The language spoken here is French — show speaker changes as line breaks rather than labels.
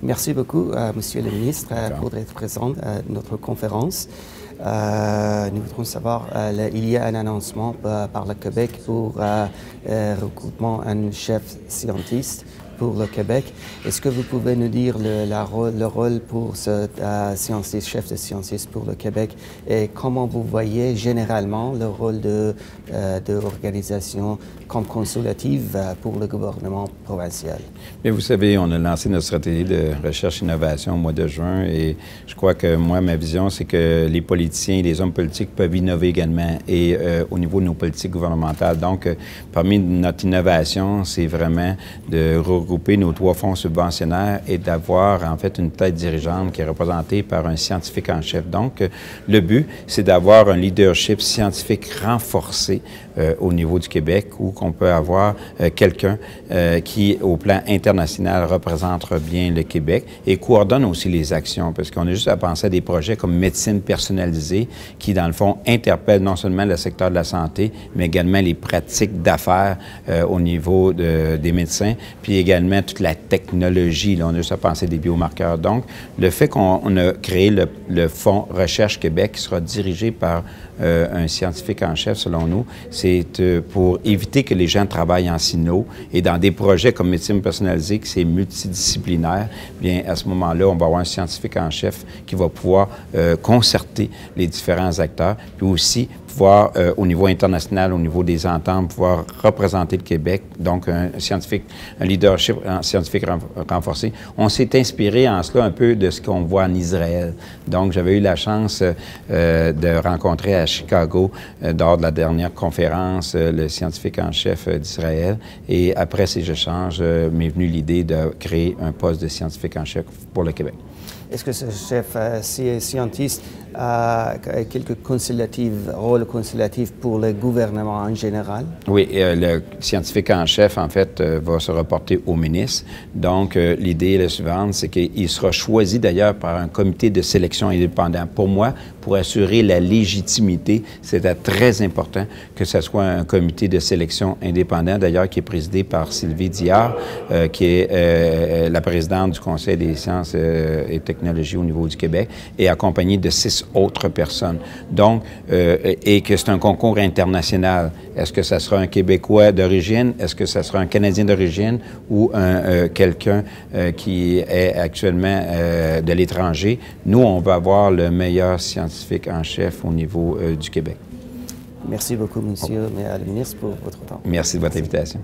Merci beaucoup, Monsieur le ministre, pour être présent à notre conférence. Nous voudrions savoir, il y a un annoncement par le Québec pour recrutement d'un chef scientiste pour le Québec. Est-ce que vous pouvez nous dire le rôle pour ce chef de scientiste pour le Québec et comment vous voyez généralement le rôle de l'organisation comme consultative pour le gouvernement provincial?
Mais vous savez, on a lancé notre stratégie de recherche et innovation au mois de juin et je crois que moi, ma vision, c'est que les politiciens et les hommes politiques peuvent innover également et au niveau de nos politiques gouvernementales. Donc, parmi notre innovation, c'est vraiment de regrouper nos 3 fonds subventionnaires et d'avoir en fait une tête dirigeante qui est représentée par un scientifique en chef. Donc, le but, c'est d'avoir un leadership scientifique renforcé au niveau du Québec où qu'on peut avoir quelqu'un qui, au plan international, représente bien le Québec et coordonne aussi les actions parce qu'on a juste à penser à des projets comme médecine personnalisée qui, dans le fond, interpellent non seulement le secteur de la santé, mais également les pratiques d'affaires au niveau des médecins, puis également toute la technologie. Là, on a juste à penser des biomarqueurs. Donc, le fait qu'on a créé le Fonds Recherche Québec qui sera dirigé par un scientifique en chef, selon nous, c'est pour éviter que les gens travaillent en silo et dans des projets comme médecine personnalisée, qui c'est multidisciplinaire, bien à ce moment-là, on va avoir un scientifique en chef qui va pouvoir concerter les différents acteurs, puis aussi pouvoir, au niveau international, au niveau des ententes, pouvoir représenter le Québec, donc un leadership scientifique renforcé. On s'est inspiré en cela un peu de ce qu'on voit en Israël. Donc, j'avais eu la chance de rencontrer à Chicago, lors de la dernière conférence, le scientifique en chef d'Israël. Et après ces échanges, m'est venue l'idée de créer un poste de scientifique en chef pour le Québec.
Est-ce que ce chef scientiste a quelques rôles consultatifs pour le gouvernement en général?
Oui, le scientifique en chef, en fait, va se reporter au ministre. Donc, l'idée est la suivante, c'est qu'il sera choisi d'ailleurs par un comité de sélection indépendant. Pour moi, pour assurer la légitimité, c'était très important que ce soit un comité de sélection indépendant, d'ailleurs, qui est présidé par Sylvie Diard, qui est la présidente du Conseil des sciences et technologies au niveau du Québec, et accompagnée de 6 autres personnes. Donc, et que c'est un concours international. Est-ce que ça sera un Québécois d'origine? Est-ce que ça sera un Canadien d'origine ou quelqu'un qui est actuellement de l'étranger? Nous, on va avoir le meilleur scientifique en chef au niveau du Québec.
Merci beaucoup, Monsieur le ministre, pour votre temps.
Merci de votre invitation.